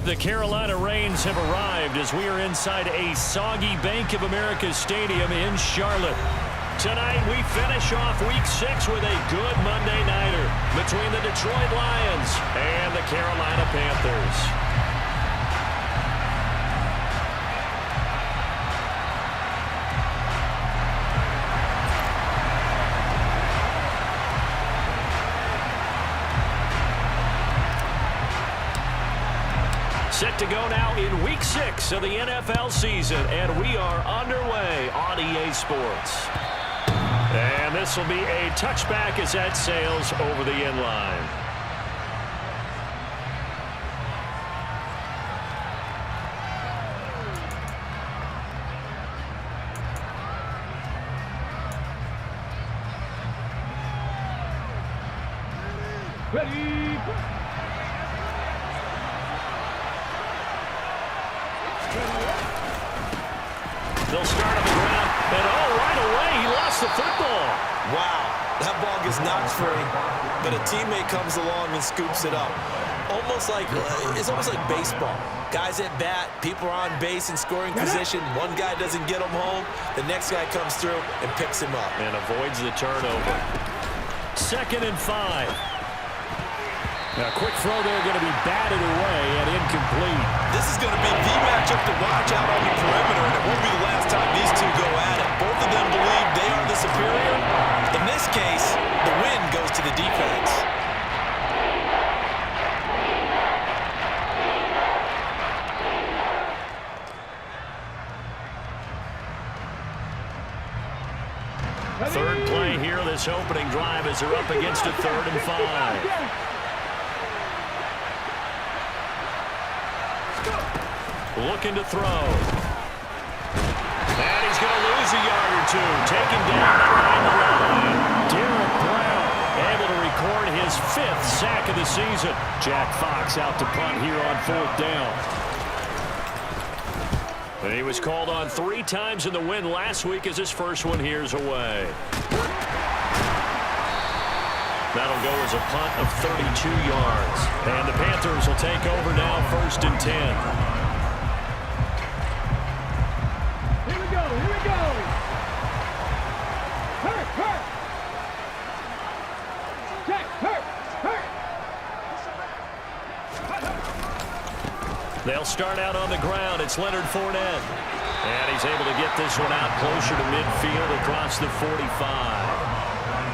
The Carolina Rains have arrived as we are inside a soggy Bank of America Stadium in Charlotte. Tonight we finish off Week 6 with a good Monday nighter between the Detroit Lions and the Carolina Panthers. Set to go now in Week 6 of the NFL season, and we are underway on EA Sports. And this will be a touchback as that sails over the end line. Ready? They'll start on the ground, and right away he lost the football. Wow, that ball gets knocked free, but a teammate comes along and scoops it up. It's almost like baseball. Guys at bat, people are on base in scoring position. One guy doesn't get him home, the next guy comes through and picks him up. And avoids the turnover. 2nd and 5. Now, a quick throw there, going to be batted away and incomplete. This is going to be the matchup to watch out on the perimeter, and it won't be the last time these two go at it. Both of them believe they are the superior. In this case, the win goes to the defense. Third play here, this opening drive as they're up against a 3rd and 5. Looking to throw. And he's going to lose a yard or two. Taken down behind the line. Derek Brown able to record his 5th sack of the season. Jack Fox out to punt here on 4th down. And he was called on 3 times in the win last week as his first one here's away. That'll go as a punt of 32 yards. And the Panthers will take over now 1st and 10. They'll start out on the ground. It's Leonard Fournette. And he's able to get this one out closer to midfield across the 45.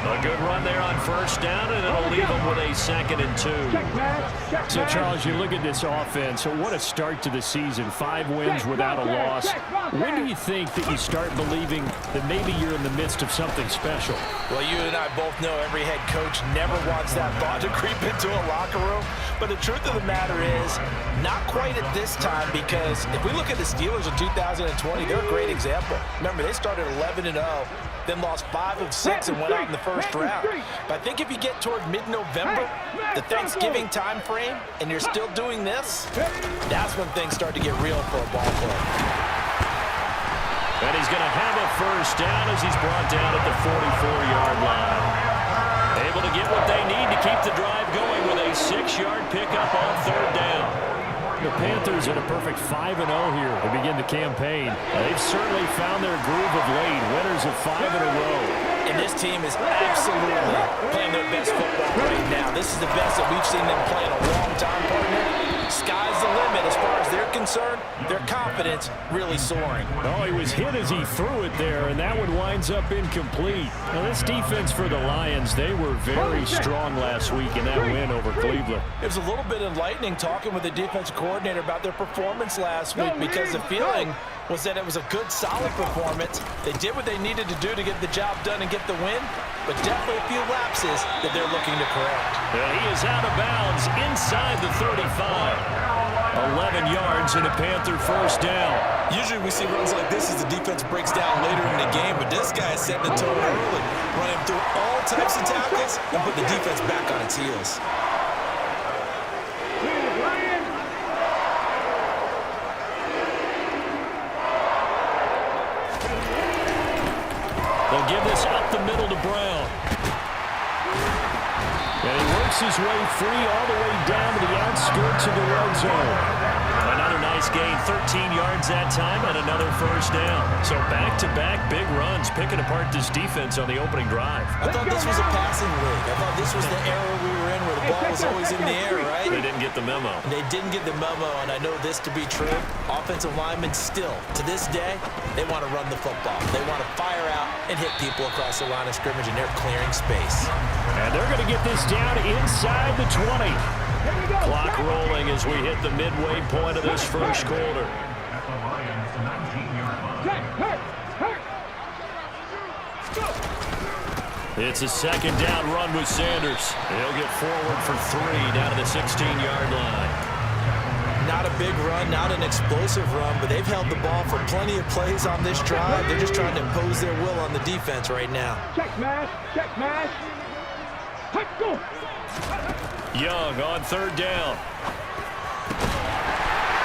A good run there on 1st down, and it'll leave them with a 2nd and 2. So, Charles, you look at this offense. So what a start to the season. 5 wins without a loss. When do you think that you start believing that maybe you're in the midst of something special? Well, you and I both know every head coach never wants that thought to creep into a locker room. But the truth of the matter is, not quite at this time, because if we look at the Steelers in 2020, they're a great example. Remember, they started 11-0, then lost 5 of 6 and went out in the 1st round. But I think if you get toward mid-November, the Thanksgiving time frame, and you're still doing this, that's when things start to get real for a ball club. And he's going to have a 1st down as he's brought down at the 44-yard line. Able to get what they need to keep the drive going with a 6-yard pickup on 3rd down. The Panthers in a perfect 5-0 here to begin the campaign. They've certainly found their groove of late, winners of 5 in a row. And this team is absolutely playing their best football right now. This is the best that we've seen them play in a long time, partner. Sky's the limit as far as they're concerned. Their confidence really soaring. Oh, he was hit as he threw it there, and that one winds up incomplete. Now, this defense for the Lions, they were very strong last week in that win over Cleveland. It was a little bit enlightening talking with the defensive coordinator about their performance last week, because the feeling was that it was a good, solid performance. They did what they needed to do to get the job done and get the win, but definitely a few lapses that they're looking to correct. And he is out of bounds inside the 35. 11 yards and a Panther 1st down. Usually we see runs like this as the defense breaks down later in the game, but this guy is setting the tone early, running through all types of tackles and put the defense back on its heels. They'll give this up the middle to Brown. And he works makes his way free all the way down to the outskirts of the red zone. Another nice gain, 13 yards that time, and another first down. So back-to-back big runs, picking apart this defense on the opening drive. I thought this was a passing league. I thought this was the era we were in where the ball was always in the air, right? They didn't get the memo. They didn't get the memo, and I know this to be true. Offensive linemen still, to this day, they want to run the football. They want to fire out and hit people across the line of scrimmage, and they're clearing space. And they're going to get this down inside the 20. Clock rolling as we hit the midway point of this first quarter. It's a second down run with Sanders. He'll get forward for 3 down to the 16-yard line. Not a big run, not an explosive run, but they've held the ball for plenty of plays on this drive. They're just trying to impose their will on the defense right now. Check mash, check mash. Go. Young on third down.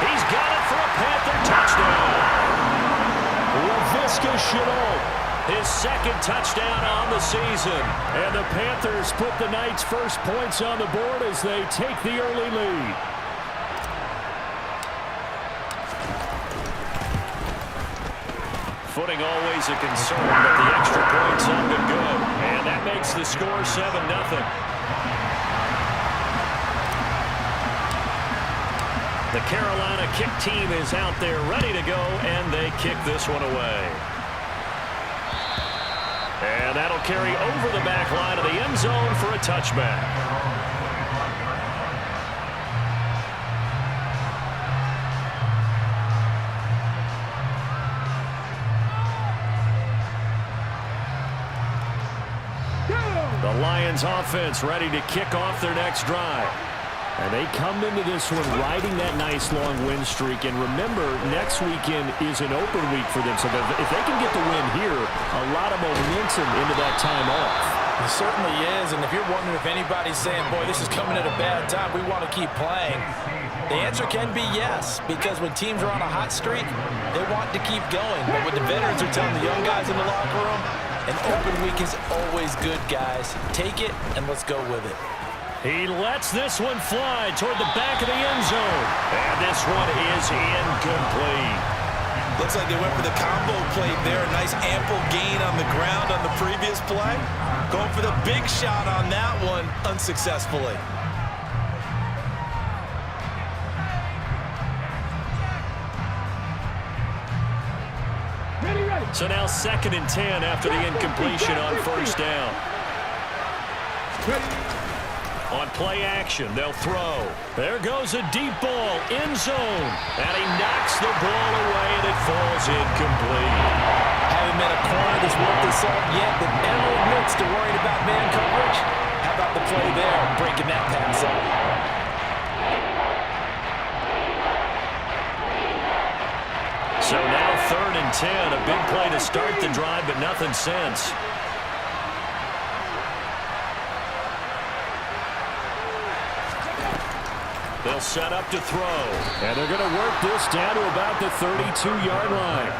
He's got it for a Panther touchdown. Laviska Shenault, his second touchdown on the season. And the Panthers put the Knights' first points on the board as they take the early lead. Footing always a concern, but the extra point's up and good. And that makes the score 7-0. The Carolina kick team is out there ready to go, and they kick this one away. And that'll carry over the back line of the end zone for a touchback. The Lions offense ready to kick off their next drive. And they come into this one riding that nice long win streak. And remember, next weekend is an open week for them. So if they can get the win here, a lot of momentum into that time off. It certainly is. And if you're wondering if anybody's saying, boy, this is coming at a bad time, we want to keep playing, the answer can be yes. Because when teams are on a hot streak, they want to keep going. But what the veterans are telling the young guys in the locker room, an open week is always good, guys. Take it and let's go with it. He lets this one fly toward the back of the end zone. And this one is incomplete. Looks like they went for the combo play there. A nice ample gain on the ground on the previous play. Going for the big shot on that one unsuccessfully. So now 2nd and 10 after the incompletion on first down. On play action, they'll throw. There goes a deep ball, end zone. And he knocks the ball away, and it falls incomplete. Haven't been a corner that's worth the salt yet, but never admits to worrying about man coverage. How about the play there, breaking that pass up? So now 3rd and 10, a big play to start the drive, but nothing since. They'll set up to throw. And they're going to work this down to about the 32-yard line.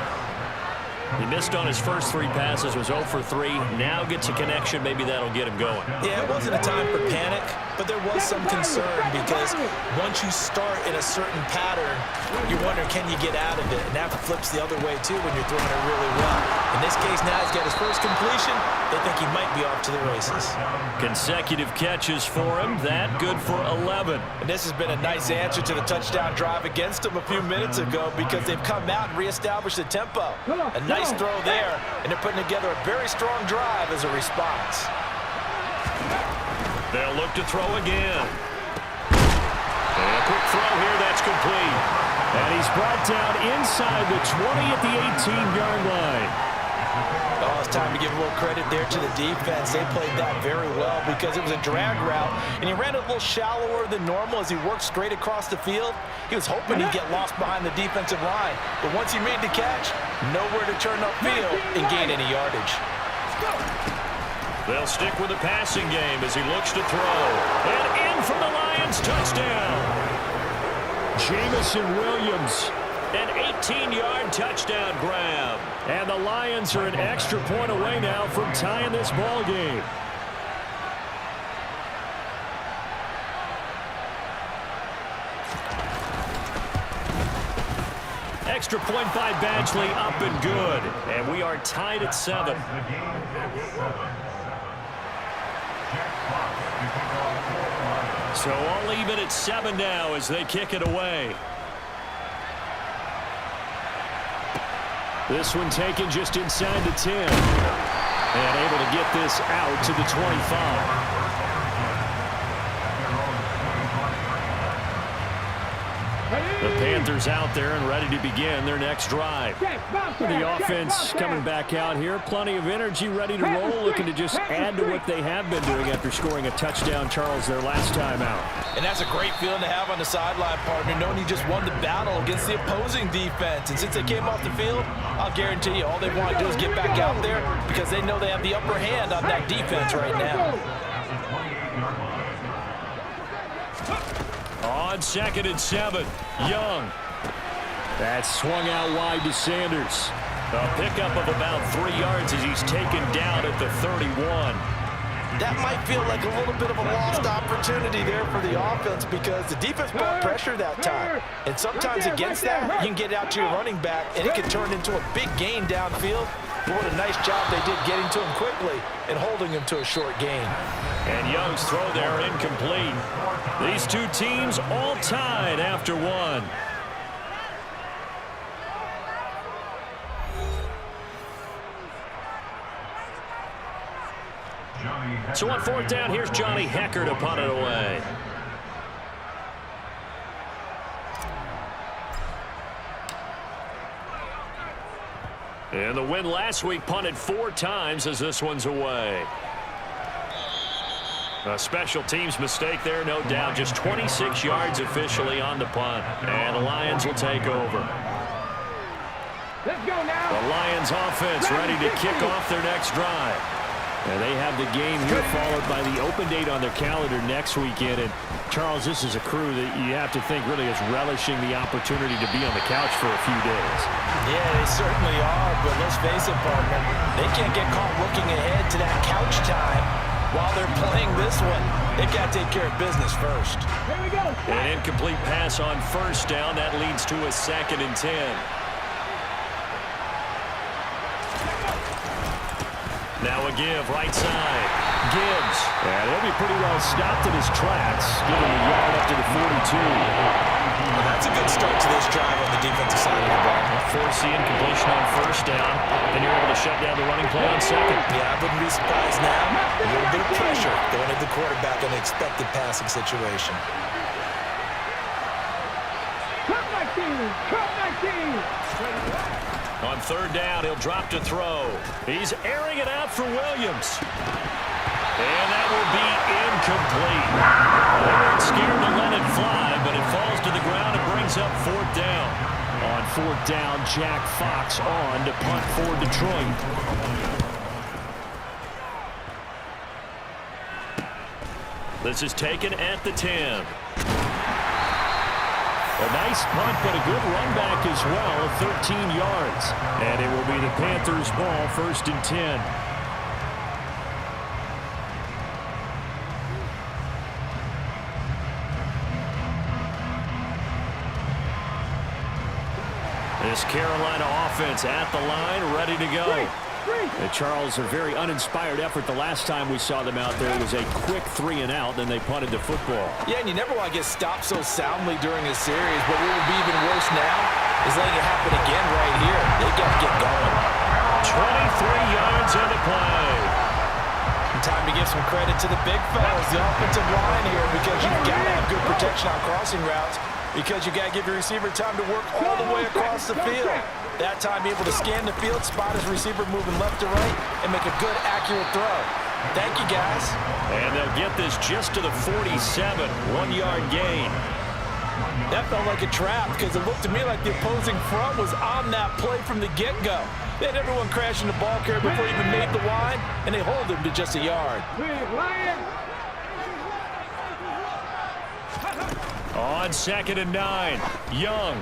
He missed on his first 3 passes, was 0 for 3. Now gets a connection. Maybe that'll get him going. Yeah, it wasn't a time for panic, but there was some concern because once you start in a certain pattern, you wonder, can you get out of it? And that flips the other way, too, when you're throwing it really well. In this case, now he's got his first completion. They think he might be off to the races. Consecutive catches for him. That good for 11. And this has been a nice answer to the touchdown drive against him a few minutes ago because they've come out and reestablished the tempo. A nice throw there, and they're putting together a very strong drive as a response. They'll look to throw again. And a quick throw here, that's complete. And he's brought down inside the 20 at the 18-yard line. Oh, it's time to give a little credit there to the defense. They played that very well because it was a drag route, and he ran a little shallower than normal as he worked straight across the field. He was hoping he'd get lost behind the defensive line, but once he made the catch, nowhere to turn upfield and gain any yardage. They'll stick with the passing game as he looks to throw. And in for the Lions, touchdown. Jamison Williams, an 18-yard touchdown grab. And the Lions are an extra point away now from tying this ball game. Extra point by Badgley, up and good. And we are tied at 7. So all even at 7 now as they kick it away. This one taken just inside the 10. And able to get this out to the 25. The Panthers out there and ready to begin their next drive. The offense coming back out here. Plenty of energy, ready to roll, looking to just add to what they have been doing after scoring a touchdown, Charles, their last time out. And that's a great feeling to have on the sideline, partner, knowing you just won the battle against the opposing defense. And since they came off the field, I'll guarantee you all they want to do is get back out there because they know they have the upper hand on that defense right now. On 2nd and 7, Young. That's swung out wide to Sanders. A pickup of about 3 yards as he's taken down at the 31. That might feel like a little bit of a lost opportunity there for the offense because the defense brought pressure that time. And sometimes against that, you can get out to your running back, and it can turn into a big gain downfield. But what a nice job they did getting to him quickly and holding him to a short gain. And Young's throw there incomplete. These two teams all tied after 1. So on 4th down, here's Johnny Hecker to punt it away. And the win last week punted 4 times as this one's away. A special teams mistake there, no doubt. Just 26 yards officially on the punt. And the Lions will take over. Let's go now. The Lions offense ready to kick off their next drive. And they have the game here followed by the open date on their calendar next weekend. And Charles, this is a crew that you have to think really is relishing the opportunity to be on the couch for a few days. Yeah, they certainly are, but let's face it, partner. They can't get caught looking ahead to that couch time while they're playing this one. They've got to take care of business first. Here we go. An incomplete pass on 1st down. That leads to a 2nd and 10. Now a give, right side. Gibbs. And he'll be pretty well stopped in his tracks. Give him a yard up to the 42. Well, that's a good start to this drive on the defensive side of the ball. Force the incompletion on 1st down. And you're able to shut down the running play on 2nd. Yeah, I wouldn't be surprised now. A little bit of pressure going at the quarterback in an expected passing situation. Cut my team. Cut my team. On 3rd down, he'll drop to throw. He's airing it out for Williams. And that will be incomplete. They weren't scared to let it fly, but it falls to the ground and brings up 4th down. On 4th down, Jack Fox on to punt for Detroit. This is taken at the 10. A nice punt, but a good run back as well of 13 yards. And it will be the Panthers' ball, 1st and 10. This Carolina offense at the line, ready to go. Charles, a very uninspired effort the last time we saw them out there. It was a quick 3 and out, then they punted the football. Yeah, and you never want to get stopped so soundly during a series, but what will be even worse now is letting it happen again right here. They got to get going. 23 yards on the play. Time to give some credit to the big fellas, the offensive line here, because you've got to have good protection on crossing routes, because you got to give your receiver time to work all the way across the field. That time able to scan the field, spot his receiver moving left to right, and make a good, accurate throw. Thank you, guys. And they'll get this just to the 47, 1-yard gain. That felt like a trap because it looked to me like the opposing front was on that play from the get-go. They had everyone crashing the ball carrier before he even made the line, and they hold him to just a yard. On 2nd and 9, Young.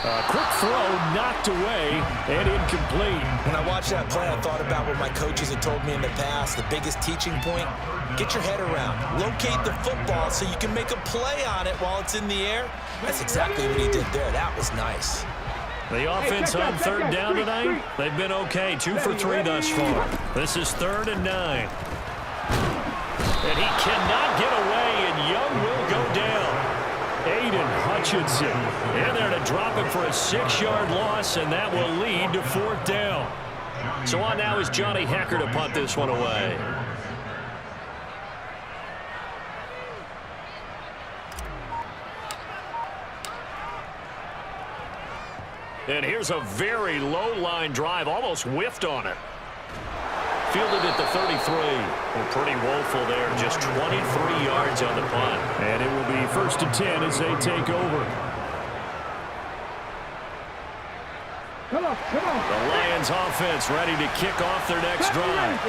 A quick throw knocked away and incomplete. When I watched that play, I thought about what my coaches had told me in the past. The biggest teaching point, get your head around. Locate the football so you can make a play on it while it's in the air. That's exactly what he did there. That was nice. The offense on third down tonight, they've been okay. 2 for 3 thus far. This is 3rd and 9. And he cannot get away, and Young will go down. Aiden Hutchinson in there to drop him for a 6-yard loss, and that will lead to 4th down. So on now is Johnny Hecker to punt this one away. And here's a very low line drive, almost whiffed on it. Fielded at the 33. Well, pretty woeful there, just 23 yards on the punt. And it will be 1st and 10 as they take over. Come on. The Lions offense ready to kick off their next drive.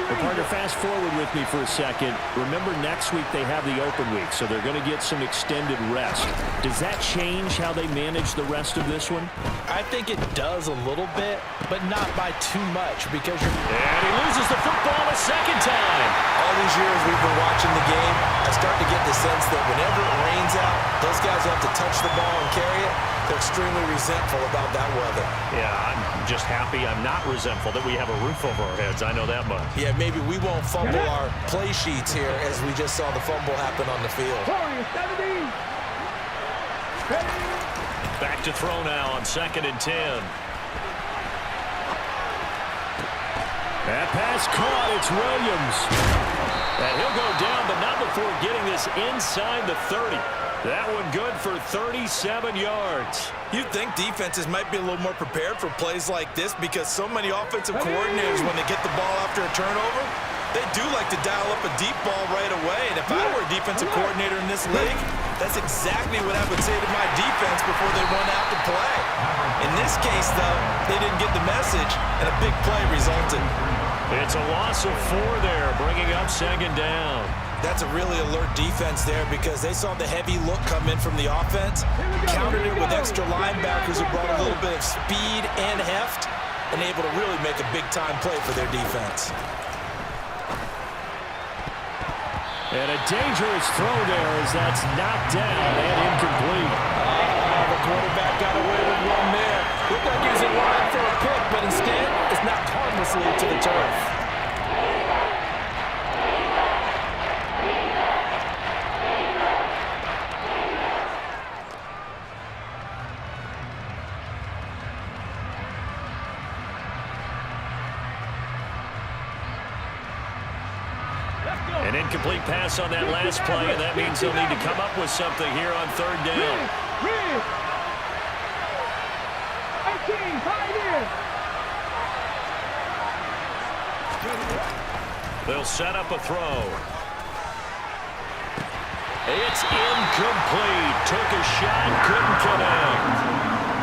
Well, partner, fast forward with me for a second. Remember, next week they have the open week, so they're going to get some extended rest. Does that change how they manage the rest of this one? I think it does a little bit, but not by too much because you're... And he loses the football a second time. All these years we've been watching the game, I start to get the sense that whenever it rains out, those guys have to touch the ball and carry it. They're extremely resentful about that weather. Yeah, I'm just happy I'm not resentful that we have a roof over our heads. I know that much. Yeah, maybe we won't fumble our play sheets here as we just saw the fumble happen on the field. Back to throw now on 2nd and 10. That pass caught. It's Williams. And he'll go down, but not before getting this inside the 30. That one good for 37 yards. You'd think defenses might be a little more prepared for plays like this because so many offensive coordinators, when they get the ball after a turnover, they do like to dial up a deep ball right away. And if I were a defensive coordinator in this league, that's exactly what I would say to my defense before they run out to play. In this case, though, they didn't get the message, and a big play resulted. It's a loss of 4 there, bringing up 2nd down. That's a really alert defense there because they saw the heavy look come in from the offense, countered it with extra linebackers who brought a little bit of speed and heft, and able to really make a big-time play for their defense. And a dangerous throw there as that's knocked down and incomplete. The quarterback got away with one there. Looked like he was in line for a pick, but instead it's knocked harmlessly to the turf. An incomplete pass on that last play, and that means they'll need to come up with something here on 3rd down. They'll set up a throw. It's incomplete. Took a shot, couldn't connect.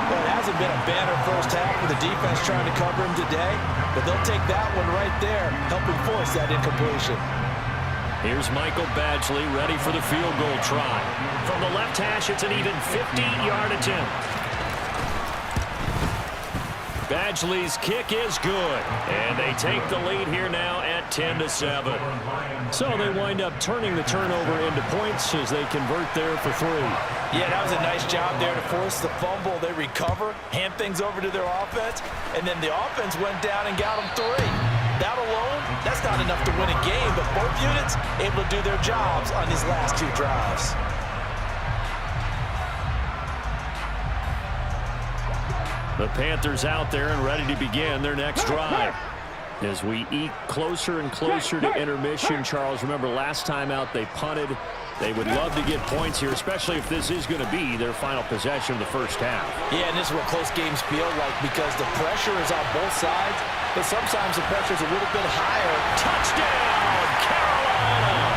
Well, it hasn't been a banner first half with the defense trying to cover him today, but they'll take that one right there, helping force that incompletion. Here's Michael Badgley ready for the field goal try. From the left hash, it's an even 50-yard attempt. Badgley's kick is good, and they take the lead here now at 10-7. So they wind up turning the turnover into points as they convert there for 3. Yeah, that was a nice job there to force the fumble. They recover, hand things over to their offense, and then the offense went down and got them 3. That alone, that's not enough to win a game, but both units able to do their jobs on these last 2 drives. The Panthers out there and ready to begin their next drive. As we eke closer and closer to intermission, Charles, remember last time out they punted. They would love to get points here, especially if this is going to be their final possession of the first half. Yeah, and this is what close games feel like because the pressure is on both sides, but sometimes the pressure is a little bit higher. Touchdown, Carolina!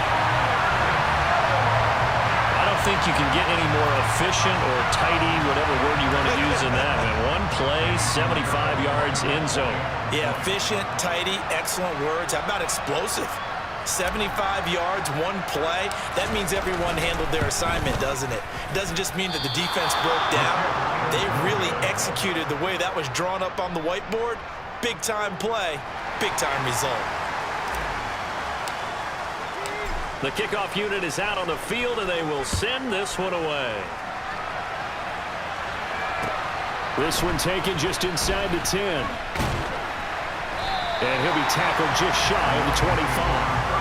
I don't think you can get any more efficient or tidy, whatever word you want to use in that. I mean, one play, 75 yards in zone. Yeah, efficient, tidy, excellent words. How about explosive? 75 yards, one play. That means everyone handled their assignment, doesn't it? It doesn't just mean that the defense broke down. They really executed the way that was drawn up on the whiteboard. Big-time play, big-time result. The kickoff unit is out on the field, and they will send this one away. This one taken just inside the 10. And he'll be tackled just shy of the 25.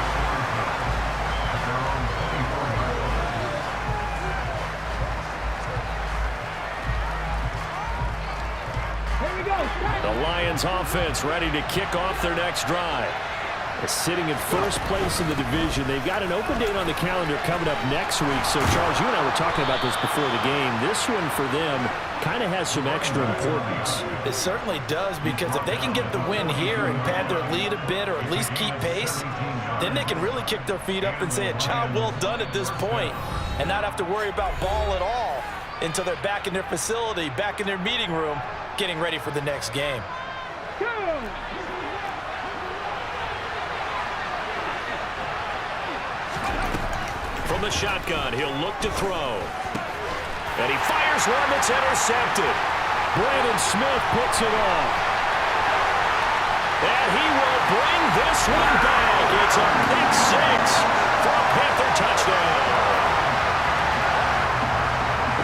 The Lions offense ready to kick off their next drive. Sitting in first place in the division. They've got an open date on the calendar coming up next week. So, Charles, you and I were talking about this before the game. This one for them kind of has some extra importance. It certainly does, because if they can get the win here and pad their lead a bit or at least keep pace, then they can really kick their feet up and say a job well done at this point and not have to worry about ball at all until they're back in their facility, back in their meeting room, getting ready for the next game. From the shotgun, he'll look to throw. And he fires one that's intercepted. Brandon Smith picks it off. And he will bring this one back. It's a pick six for a Panther touchdown.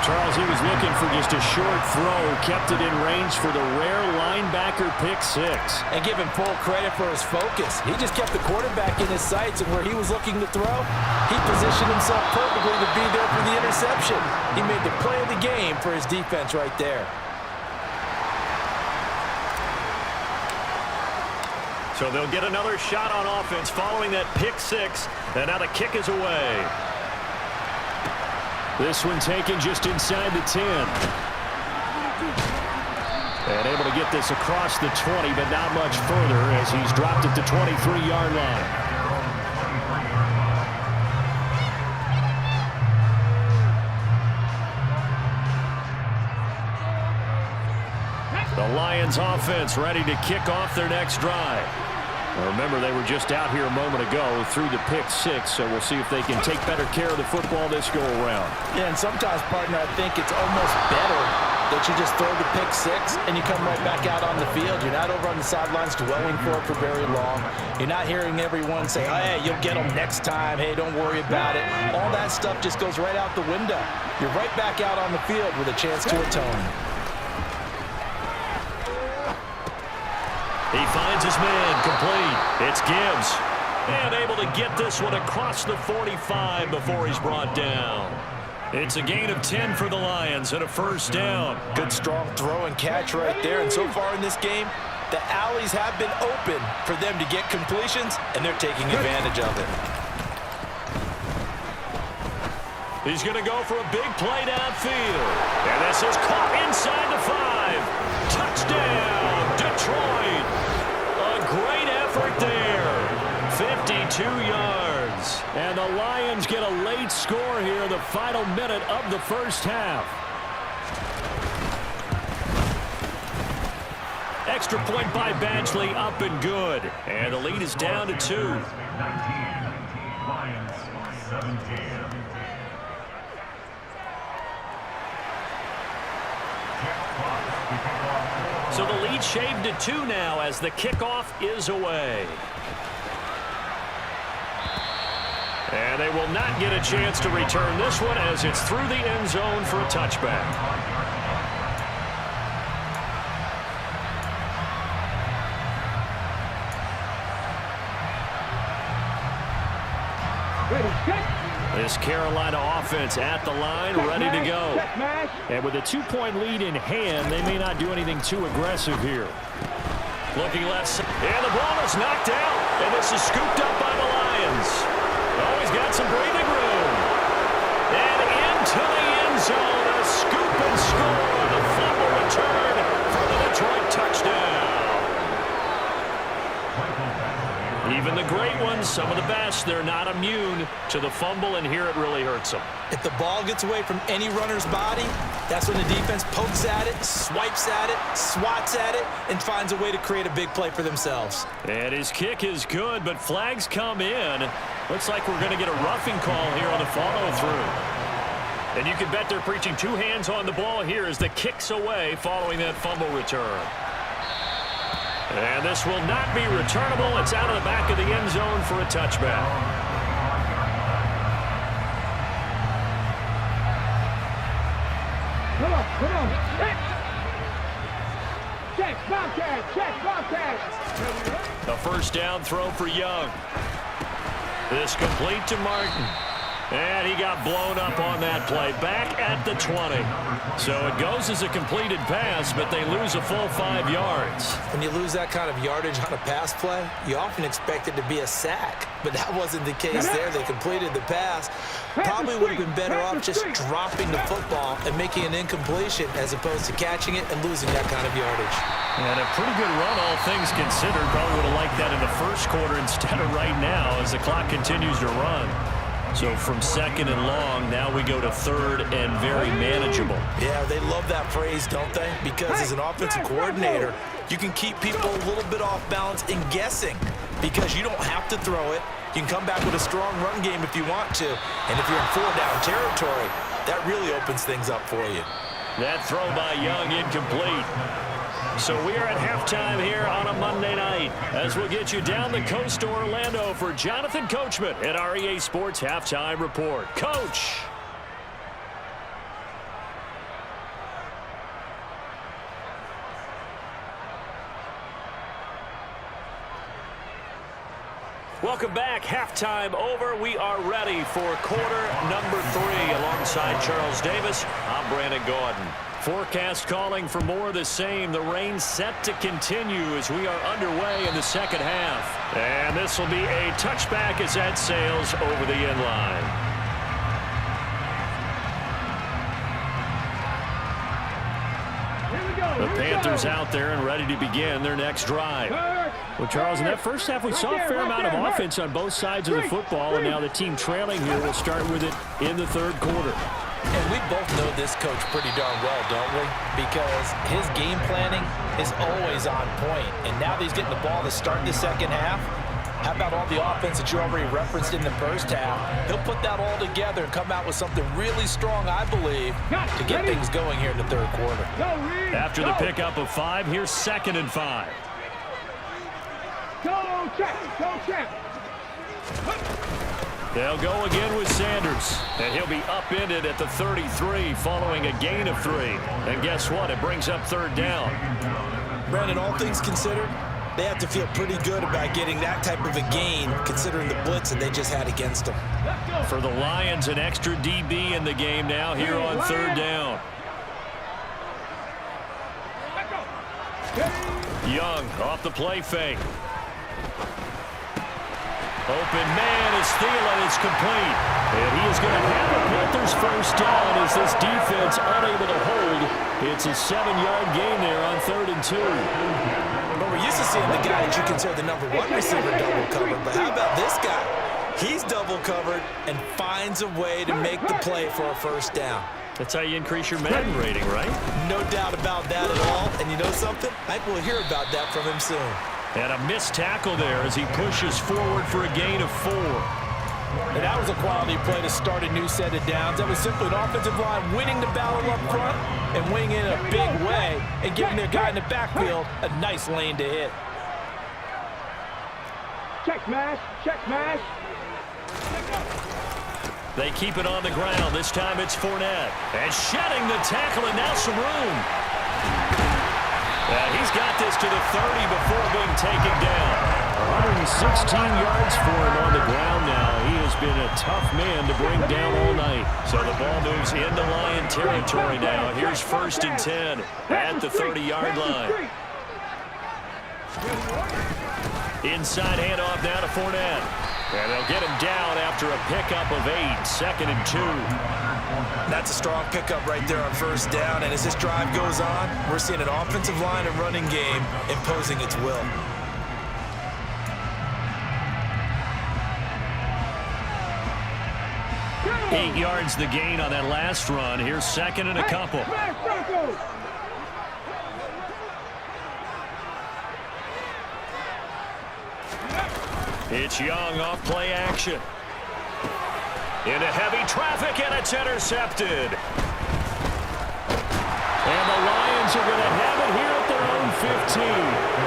Charles, he was looking for just a short throw, kept it in range for the rare linebacker pick six. And give him full credit for his focus. He just kept the quarterback in his sights, and where he was looking to throw, he positioned himself perfectly to be there for the interception. He made the play of the game for his defense right there. So they'll get another shot on offense following that pick six, and now the kick is away. This one taken just inside the 10. And able to get this across the 20, but not much further as he's dropped at the 23-yard line. The Lions offense ready to kick off their next drive. Remember, they were just out here a moment ago through the pick six, so we'll see if they can take better care of the football this go-around. Yeah, and sometimes, partner, I think it's almost better that you just throw the pick six and you come right back out on the field. You're not over on the sidelines dwelling for it for very long. You're not hearing everyone say, oh, hey, you'll get them next time. Hey, don't worry about it. All that stuff just goes right out the window. You're right back out on the field with a chance to atone. He finds his man, complete. It's Gibbs. And able to get this one across the 45 before he's brought down. It's a gain of 10 for the Lions and a first down. Good strong throw and catch right there. And so far in this game, the alleys have been open for them to get completions, and they're taking advantage of it. He's going to go for a big play downfield. And this is caught inside the 5. Touchdown, Detroit. A great effort there. 52 yards. And the Lions get a late score here in the final minute of the first half. Extra point by Badgley, up and good. And the lead is down to 2. 19, Lions 17. So the lead shaved to 2 now as the kickoff is away. And they will not get a chance to return this one as it's through the end zone for a touchback. This Carolina offense at the line, ready to go. And with a 2-point lead in hand, they may not do anything too aggressive here. Looking left side, and the ball is knocked out, and this is scooped up by the Lions. Oh, he's got some breathing room. And into the end zone, a scoop and score, the fumble return for the Detroit touchdown. Even the great ones, some of the best, they're not immune to the fumble, and here it really hurts them. If the ball gets away from any runner's body, that's when the defense pokes at it, swipes at it, swats at it, and finds a way to create a big play for themselves. And his kick is good, but flags come in. Looks like we're going to get a roughing call here on the follow-through. And you can bet they're preaching two hands on the ball here as the kick's away following that fumble return. And this will not be returnable. It's out of the back of the end zone for a touchback. Come on. Check, Bobcat. A first down throw for Young. This complete to Martin. And he got blown up on that play. Back at the 20. So it goes as a completed pass, but they lose a full 5 yards. When you lose that kind of yardage on a pass play, you often expect it to be a sack. But that wasn't the case there. They completed the pass. Probably would have been better off just dropping the football and making an incompletion as opposed to catching it and losing that kind of yardage. And a pretty good run, all things considered. Probably would have liked that in the first quarter instead of right now as the clock continues to run. So from second and long, now we go to third and very manageable. Yeah, they love that phrase, don't they? Because as an offensive coordinator, you can keep people a little bit off balance in guessing because you don't have to throw it. You can come back with a strong run game if you want to. And if you're in 4-down territory, that really opens things up for you. That throw by Young incomplete. So we are at halftime here on a Monday night as we'll get you down the coast to Orlando for Jonathan Coachman at our EA Sports Halftime Report. Coach. Welcome back. Halftime over. We are ready for quarter number 3 alongside Charles Davis. I'm Brandon Gaudin. Forecast calling for more of the same. The rain set to continue as we are underway in the second half. And this will be a touchback as that sails over the end line. The Panthers out there and ready to begin their next drive. Well, Charles, in that first half, we saw a fair amount of offense on both sides of the football, and now the team trailing here will start with it in the third quarter. And we both know this coach pretty darn well, don't we? Because his game planning is always on point. And now that he's getting the ball to start the second half, how about all the offense that you already referenced in the first half? He'll put that all together and come out with something really strong, I believe, to get things going here in the third quarter. After the pickup of 5, here's 2nd and 5. Go check. They'll go again with Sanders, and he'll be upended at the 33 following a gain of 3. And guess what? It brings up 3rd down. Brandon, all things considered, they have to feel pretty good about getting that type of a gain considering the blitz that they just had against them. For the Lions, an extra DB in the game now here on 3rd down. Young off the play fake. Open man is Thielen. It's complete. And he is going to have a Panthers first down as this defense unable to hold. It's a 7-yard gain there on 3rd and 2. Well, we're used to seeing the guy that you consider the number 1 receiver double covered. But how about this guy? He's double covered and finds a way to make the play for a first down. That's how you increase your Madden rating, right? No doubt about that at all. And you know something? I think we'll hear about that from him soon. And a missed tackle there as he pushes forward for a gain of 4. And that was a quality play to start a new set of downs. That was simply an offensive line winning the battle up front and winning in a big way and giving their guy in the backfield a nice lane to hit. Check mash. They keep it on the ground. This time it's Fournette. And shedding the tackle, and now some room. He's got this to the 30 before being taken down. 116 yards for him on the ground now. He has been a tough man to bring down all night. So the ball moves into Lion territory now. Here's 1st and 10 at the 30-yard line. Inside handoff now to Fournette. And they'll get him down after a pickup of 8, 2nd and 2. That's a strong pickup right there on 1st down. And as this drive goes on, we're seeing an offensive line and running game imposing its will. 8 yards the gain on that last run. Here's second and a couple. It's Young off play action. Into heavy traffic, and it's intercepted. And the Lions are going to have it here at their own 15.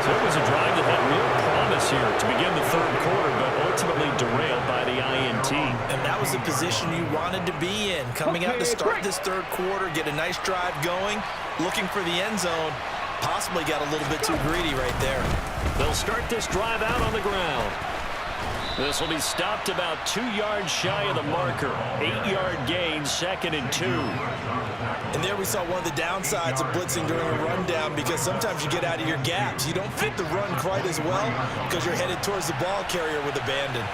So it was a drive that had real promise here to begin the third quarter, but ultimately derailed by the INT. And that was the position you wanted to be in. Coming out to start this third quarter, get a nice drive going, looking for the end zone. Possibly got a little bit too greedy right there. They'll start this drive out on the ground. This will be stopped about 2 yards shy of the marker. 8-yard gain, 2nd and 2. And there we saw one of the downsides of blitzing during a rundown, because sometimes you get out of your gaps. You don't fit the run quite as well because you're headed towards the ball carrier with abandon.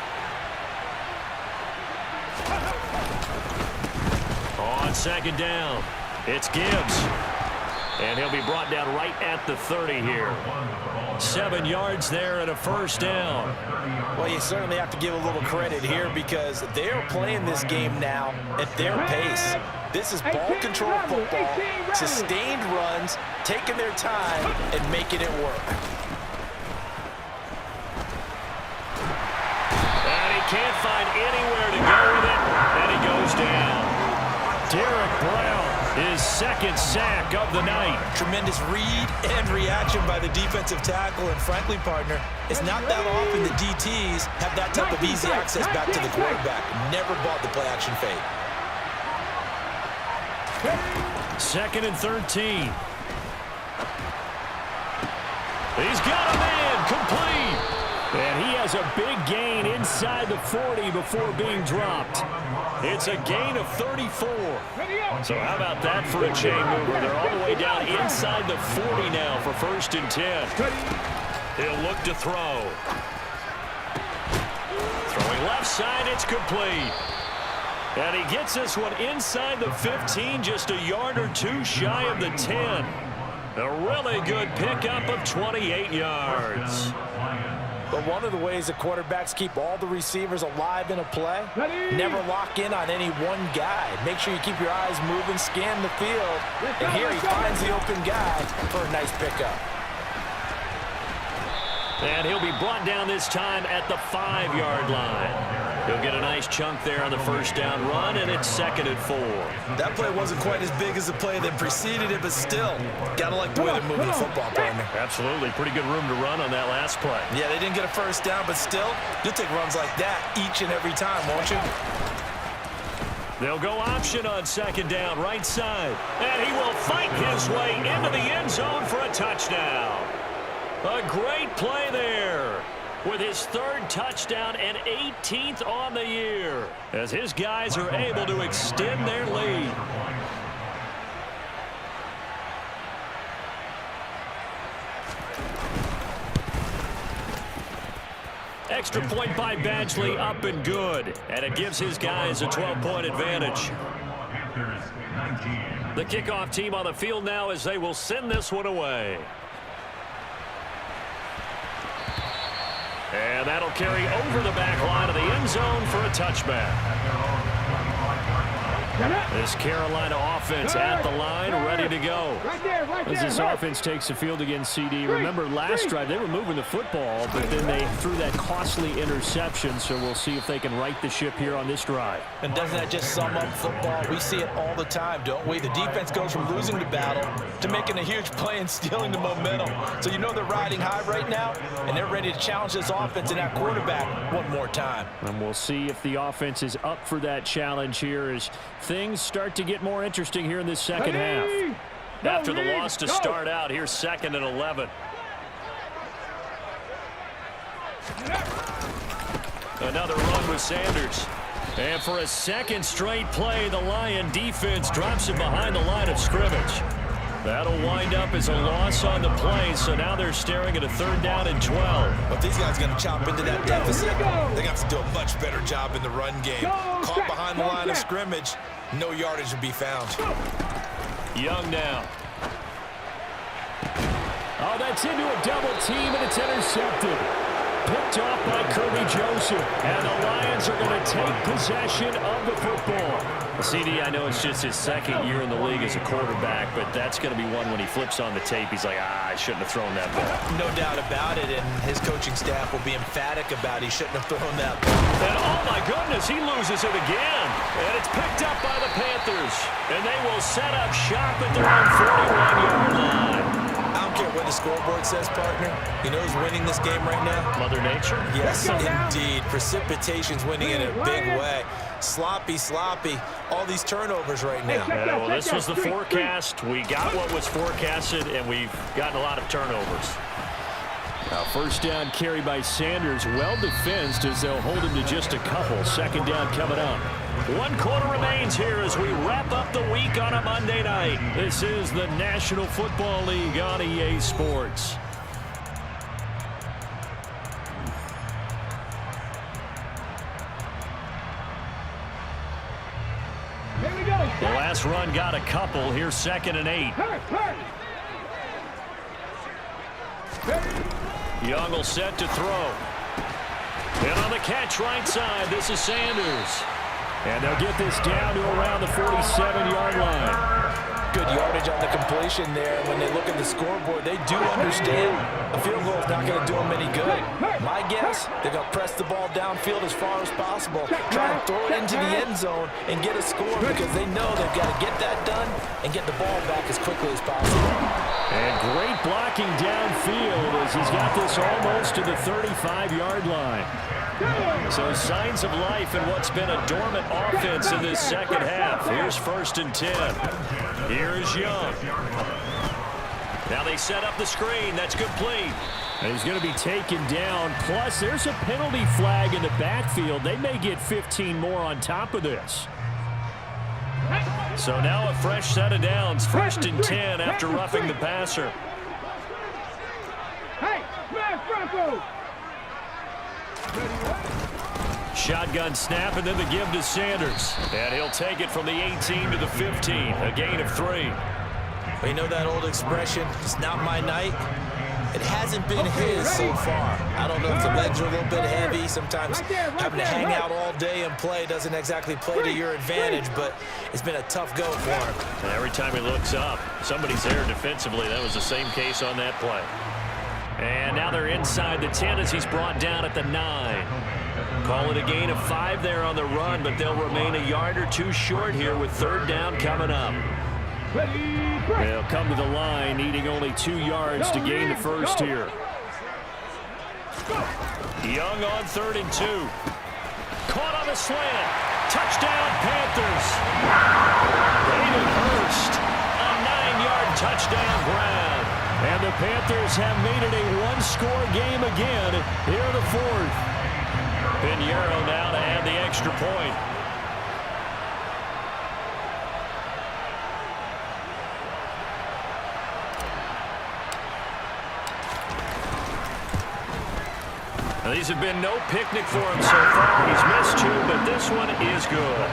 On 2nd down, it's Gibbs. And he'll be brought down right at the 30 here. 7 yards there and a first down. Well, you certainly have to give a little credit here because they are playing this game now at their pace. This is ball control football, sustained runs, taking their time and making it work. And he can't find anywhere to go with it, and he goes down. Derek Brown, his 2nd sack of the night. Tremendous read and reaction by the defensive tackle, and frankly, partner, it's not that often the DTs have that type of easy access back to the quarterback. Never bought the play action fade. 2nd and 13. He's got a man, complete. And he has a big gain inside the 40 before being dropped. It's a gain of 34. So how about that for a chain mover? They're all the way down inside the 40 now for 1st and 10. He'll look to throw. Throwing left side, it's complete. And he gets this one inside the 15, just a yard or two shy of the 10. A really good pickup of 28 yards. But one of the ways the quarterbacks keep all the receivers alive in a play, never lock in on any one guy. Make sure you keep your eyes moving, scan the field, and here he finds the open guy for a nice pickup. And he'll be brought down this time at the 5-yard line. He'll get a nice chunk there on the first down run, and it's 2nd and 4. That play wasn't quite as big as the play that preceded it, but still, gotta like the way they're moving the football, partner. Absolutely. Pretty good room to run on that last play. Yeah, they didn't get a first down, but still, you'll take runs like that each and every time, won't you? They'll go option on 2nd down, right side. And he will fight his way into the end zone for a touchdown. A great play there with his 3rd touchdown and 18th on the year as his guys are able to extend their lead. Extra point by Badgley, up and good. And it gives his guys a 12-point advantage. The kickoff team on the field now as they will send this one away. And that'll carry over the back line of the end zone for a touchback. This Carolina offense at the line, ready to go. As this offense takes the field against CD, remember last drive they were moving the football, but then they threw that costly interception, so we'll see if they can right the ship here on this drive. And doesn't that just sum up football? We see it all the time, don't we? The defense goes from losing the battle to making a huge play and stealing the momentum. So you know they're riding high right now, and they're ready to challenge this offense and that quarterback one more time. And we'll see if the offense is up for that challenge here as things start to get more interesting here in this second half. After the loss to start out, here's 2nd and 11. Another run with Sanders. And for a second straight play, the Lion defense drops it behind the line of scrimmage. That'll wind up as a loss on the play, so now they're staring at a 3rd down and 12. But these guys are going to chop into that deficit. They got to do a much better job in the run game. Caught behind the line of scrimmage, no yardage to be found. Young now. Oh, that's into a double team, and it's intercepted. picked off by Kirby Joseph. And the Lions are going to take possession of the football. CD, I know it's just his second year in the league as a quarterback, but that's going to be one when he flips on the tape. He's like, I shouldn't have thrown that ball. No doubt about it, and his coaching staff will be emphatic about he shouldn't have thrown that ball. And oh my goodness, he loses it again. And it's picked up by the Panthers. And they will set up shop at their own 41-yard line. I don't care what the scoreboard says, partner. You know who's winning this game right now? Mother Nature? Yes, indeed. Precipitation's winning in a big way. Sloppy, all these turnovers right now. Yeah, well, this was the forecast. We got what was forecasted, and we've gotten a lot of turnovers. Now, first down carry by Sanders, well defensed as they'll hold him to just a couple. Second down coming up. 1 quarter remains here as we wrap up the week on a Monday night. This is the National Football League on EA Sports. The last run got a couple. Here's 2nd and 8. Young will set to throw. And on the catch right side, this is Sanders. And they'll get this down to around the 47-yard line. Good yardage on the completion there. When they look at the scoreboard, they do understand a field goal is not going to do them any good. My guess, they're going to press the ball downfield as far as possible, try and throw it into the end zone and get a score because they know they've got to get that done and get the ball back as quickly as possible. And great blocking downfield as he's got this almost to the 35-yard line. So signs of life in what's been a dormant offense in this second half. Here's 1st and 10. Here's Young. Now they set up the screen. That's complete. And he's going to be taken down. Plus, there's a penalty flag in the backfield. They may get 15 more on top of this. So now a fresh set of downs. 1st and 10 after roughing the passer. Hey, smash Bronco! Shotgun snap, and then the give to Sanders. And he'll take it from the 18 to the 15. A gain of 3. You know that old expression, it's not my night? It hasn't been his so far. I don't know if the legs are a little bit heavy. Sometimes having to hang out all day and play doesn't exactly play to your advantage, but it's been a tough go for him. And every time he looks up, somebody's there defensively. That was the same case on that play. And now they're inside the 10 as he's brought down at the 9. Call it a gain of 5 there on the run, but they'll remain a yard or 2 short here with 3rd down coming up. They'll come to the line, needing only 2 yards to gain the first here. Young on 3rd and 2. Caught on the slant. Touchdown, Panthers. David Hurst, a 9-yard touchdown grab. And the Panthers have made it a 1-score game again here in the 4th. Pinheiro now to add the extra point. Now, these have been no picnic for him so far. He's missed 2, but this one is good.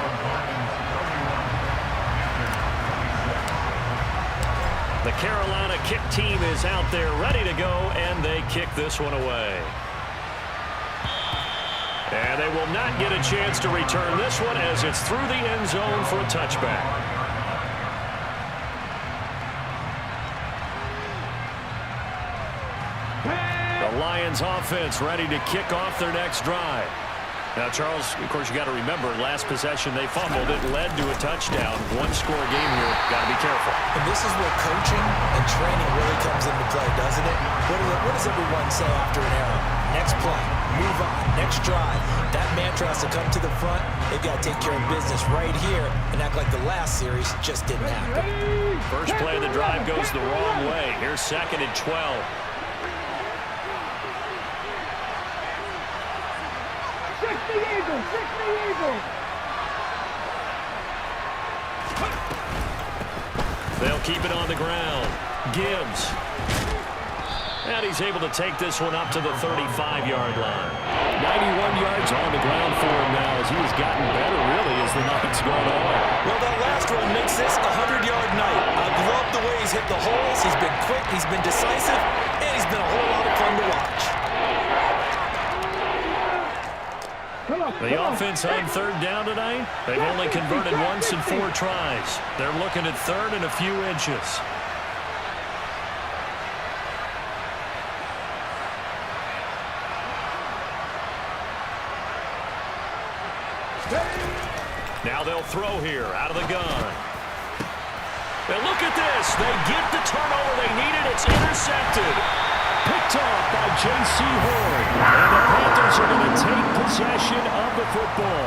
The Carolina kick team is out there ready to go, and they kick this one away. And they will not get a chance to return this one as it's through the end zone for a touchback. The Lions offense ready to kick off their next drive. Now, Charles, of course, you got to remember, last possession they fumbled. It led to a touchdown. 1-score game here. Got to be careful. And this is where coaching and training really comes into play, doesn't it? What does everyone say after an error? Next play, move on, next drive. That mantra has to come to the front. They've got to take care of business right here and act like the last series just didn't happen. First play of the drive goes the wrong way. Here's 2nd and 12. They'll keep it on the ground. Gibbs. And he's able to take this one up to the 35-yard line. 91 yards on the ground for him now as he has gotten better, really, as the night's gone on. Well, that last run makes this a 100-yard night. I've loved the way he's hit the holes. He's been quick, he's been decisive, and he's been a whole lot of fun to watch. The offense on third down tonight, they've only converted once in 4 tries. They're looking at third and a few inches. Now they'll throw here out of the gun. And look at this. They get the turnover they needed. It's intercepted. Picked off by J.C. Horn. And the Panthers are going to take possession of the football.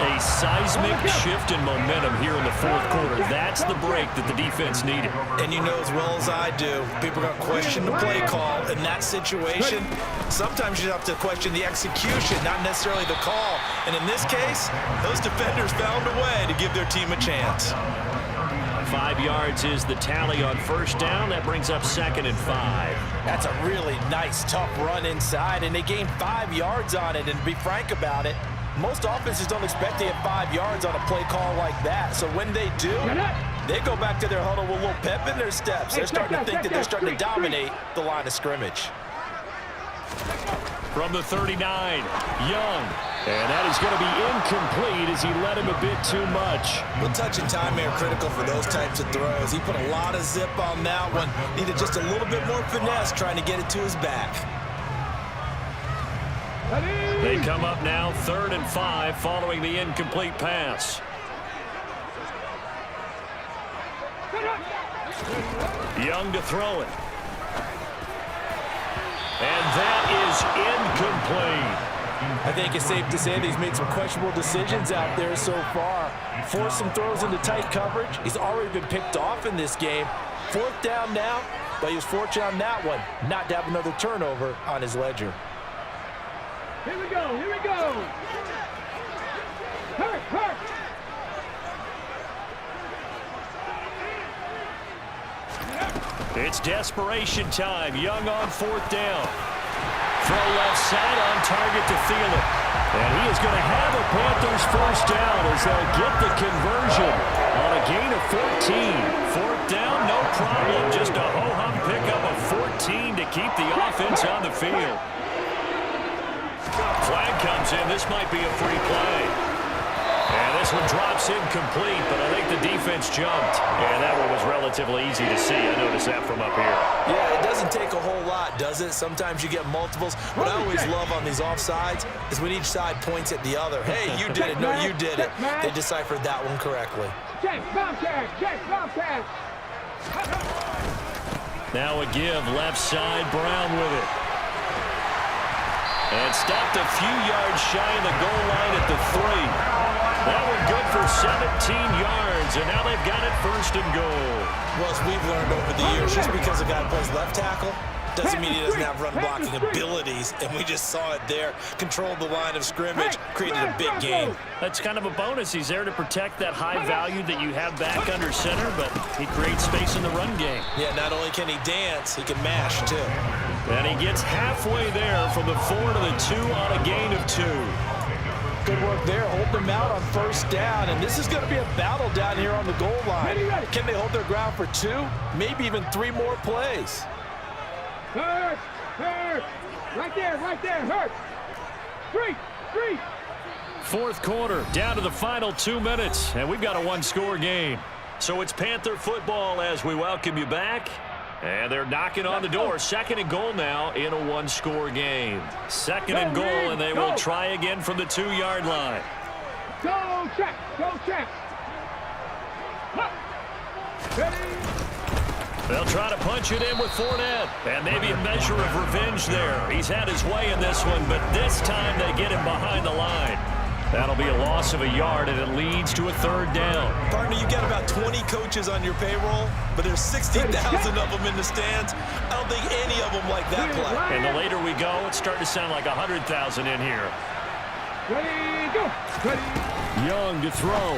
A seismic shift in momentum here in the fourth quarter. That's the break that the defense needed. And you know as well as I do, people are going to question the play call. In that situation, sometimes you have to question the execution, not necessarily the call. And in this case, those defenders found a way to give their team a chance. 5 yards is the tally on first down. That brings up 2nd and 5. That's a really nice, tough run inside, and they gained 5 yards on it. And to be frank about it, most offenses don't expect to get 5 yards on a play call like that. So when they do, they go back to their huddle with a little pep in their steps. They're starting to think that they're starting to dominate the line of scrimmage. From the 39, Young. And that is going to be incomplete as he led him a bit too much. Well, touch and time are critical for those types of throws. He put a lot of zip on that one. Needed just a little bit more finesse trying to get it to his back. They come up now 3rd and 5 following the incomplete pass. Young to throw it. And that is incomplete. I think it's safe to say that he's made some questionable decisions out there so far. Forced some throws into tight coverage. He's already been picked off in this game. 4th down now, but he was fortunate on that one not to have another turnover on his ledger. Here we go, here we go. Hurt, hurt. It's desperation time. Young on 4th down. Throw left side on target to Thielen. And he is going to have a Panthers first down as they'll get the conversion on a gain of 14. 4th down, no problem. Just a ho-hum pickup of 14 to keep the offense on the field. Flag comes in. This might be a free play. And this one drops incomplete, but I think the defense jumped. And that one was relatively easy to see. I noticed that from up here. Yeah, it doesn't take a whole lot, does it? Sometimes you get multiples. What I always love on these offsides is when each side points at the other. Hey, you did it. No, you did it. They deciphered that one correctly. Check, bomb tag, check, bomb tag. Now a give, left side, Brown with it. And stopped a few yards shy of the goal line at the 3. That one good for 17 yards, and now they've got it 1st and goal. Well, as we've learned over the years, just because a guy plays left tackle doesn't mean he doesn't have run blocking abilities, and we just saw it there. Controlled the line of scrimmage, created a big game. That's kind of a bonus. He's there to protect that high value that you have back under center, but he creates space in the run game. Yeah, not only can he dance, he can mash, too. And he gets halfway there from the 4 to the 2 on a gain of 2. Good work there, holding them out on 1st down, and this is going to be a battle down here on the goal line. Can they hold their ground for 2, maybe even 3 more plays? Hurt, hurt. Right there, hurt. 3. 4th quarter, down to the final 2 minutes, and we've got a 1-score game. So it's Panther football as we welcome you back. And they're knocking on the door. 2nd and goal now in a 1-score game. 2nd and goal, and they will try again from the 2-yard line. Go check, go check. They'll try to punch it in with Fournette. And maybe a measure of revenge there. He's had his way in this one, but this time they get him behind the line. That'll be a loss of a yard, and it leads to a 3rd down. Partner, you got about 20 coaches on your payroll, but there's 60,000 of them in the stands. I don't think any of them like that play. And the later we go, it's starting to sound like 100,000 in here. Ready, go. Ready. Young to throw.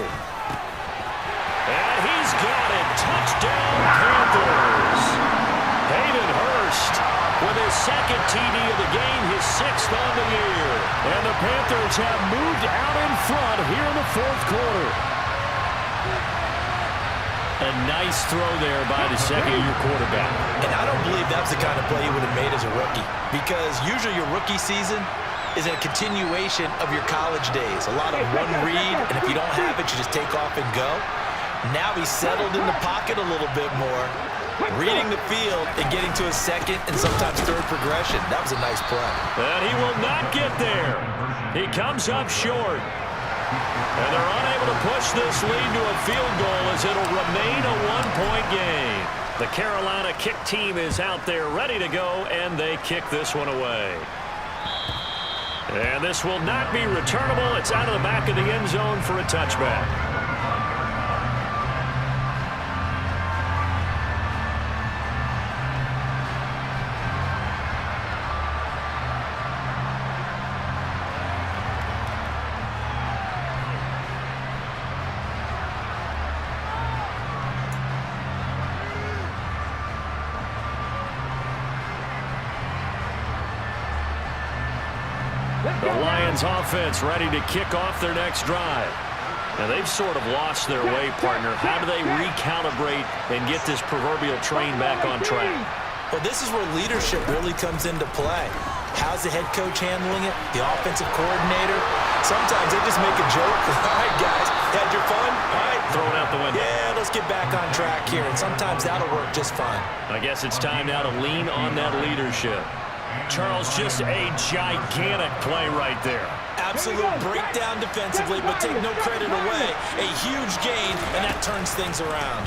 And he's got it. Touchdown, Panthers. Hayden Hurst with his 2nd TD of the game, his 6th on the year. And the Panthers have moved out in front here in the 4th quarter. A nice throw there by the 2nd-year quarterback. And I don't believe that's the kind of play he would have made as a rookie, because usually your rookie season, is a continuation of your college days. A lot of one read, and if you don't have it, you just take off and go. Now he's settled in the pocket a little bit more, reading the field and getting to a second and sometimes third progression. That was a nice play. And he will not get there. He comes up short. And they're unable to push this lead to a field goal as it'll remain a one-point game. The Carolina kick team is out there ready to go, and they kick this one away. And this will not be returnable. It's out of the back of the end zone for a touchback. The Lions offense ready to kick off their next drive. Now they've sort of lost their way, partner. How do they recalibrate and get this proverbial train back on track? Well, this is where leadership really comes into play. How's the head coach handling it? The offensive coordinator? Sometimes they just make a joke. All right, guys, had your fun? All right. Throw it out the window. Yeah, let's get back on track here. And sometimes that'll work just fine. I guess it's time now to lean on that leadership. Charles, just a gigantic play right there. Absolute breakdown defensively, but take no credit away. A huge gain, and that turns things around.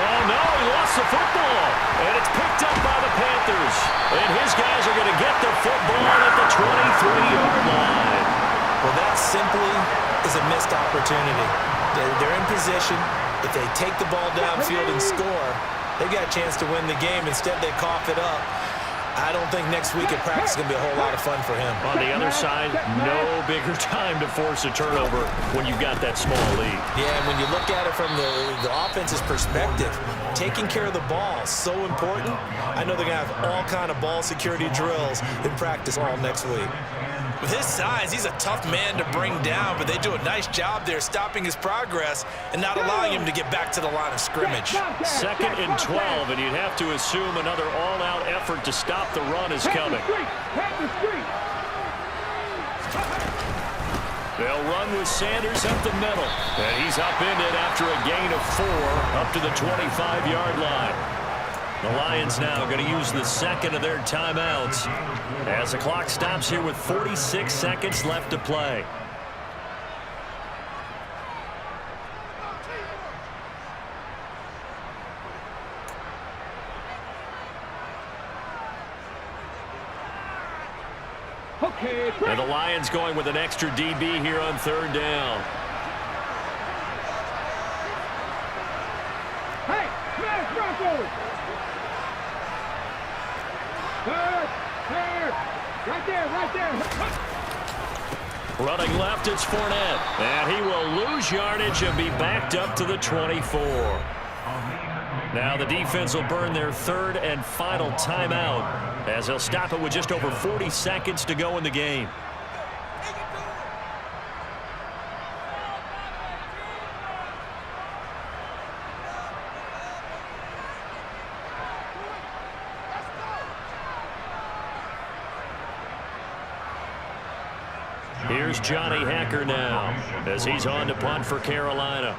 Oh, no, he lost the football. And it's picked up by the Panthers. And his guys are going to get the football at the 23-yard line. Well, that simply is a missed opportunity. They're in position. If they take the ball downfield and score, they've got a chance to win the game. Instead, they cough it up. I don't think next week at practice is going to be a whole lot of fun for him. On the other side, no bigger time to force a turnover when you've got that small lead. Yeah, and when you look at it from the offense's perspective, taking care of the ball is so important. I know they're going to have all kind of ball security drills in practice all next week. With his size, he's a tough man to bring down, but they do a nice job there stopping his progress and not allowing him to get back to the line of scrimmage. 2nd and 12, and you'd have to assume another all-out effort to stop the run is coming. They'll run with Sanders up the middle, and he's upended after a gain of 4 up to the 25-yard line. The Lions now going to use the second of their timeouts as the clock stops here with 46 seconds left to play. And the Lions going with an extra DB here on 3rd down. Hey, smash Broncos! Right there, right there. Running left, it's Fournette. And he will lose yardage and be backed up to the 24. Now the defense will burn their 3rd and final timeout as they'll stop it with just over 40 seconds to go in the game. Here's Johnny Hacker now as he's on to punt for Carolina.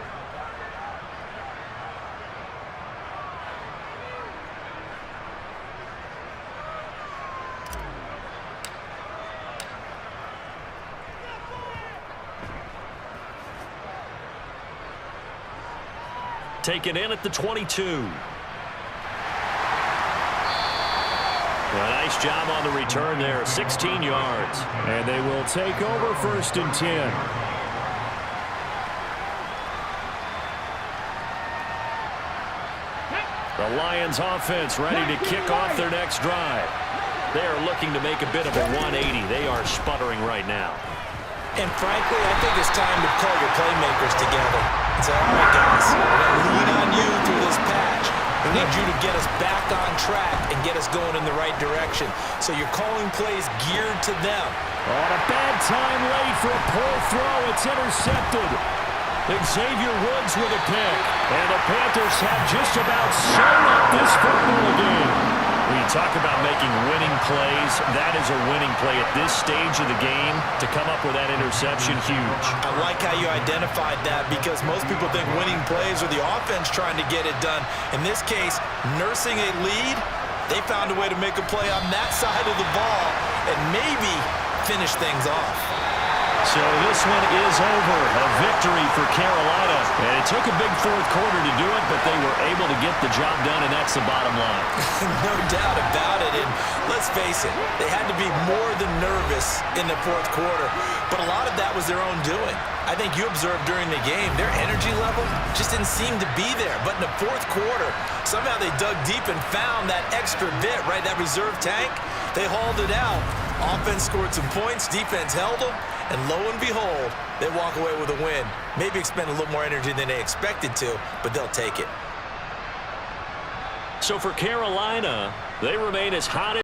Taken in at the 22. A nice job on the return there, 16 yards. And they will take over 1st and 10. The Lions offense ready to kick off their next drive. They are looking to make a bit of a 180. They are sputtering right now. And frankly, I think it's time to call your playmakers together and say, all right, guys, we're going to lean on you through this patch. We need you to get us back on track and get us going in the right direction. So you're calling plays geared to them. On a bad time late for a poor throw. It's intercepted. Xavier Woods with a pick. And the Panthers have just about sewn up this football game. When you talk about making winning plays, that is a winning play at this stage of the game. To come up with that interception, huge. I like how you identified that because most people think winning plays are the offense trying to get it done. In this case, nursing a lead, they found a way to make a play on that side of the ball and maybe finish things off. So this one is over. A victory for Carolina. And it took a big fourth quarter to do it, but they were able to get the job done, and that's the bottom line. No doubt about it. And let's face it, they had to be more than nervous in the fourth quarter. But a lot of that was their own doing. I think you observed during the game, their energy level just didn't seem to be there. But in the fourth quarter, somehow they dug deep and found that extra bit, right, that reserve tank. They hauled it out. Offense scored some points, defense held them, and lo and behold, they walk away with a win. Maybe expend a little more energy than they expected to, but they'll take it. So for Carolina, they remain as hot as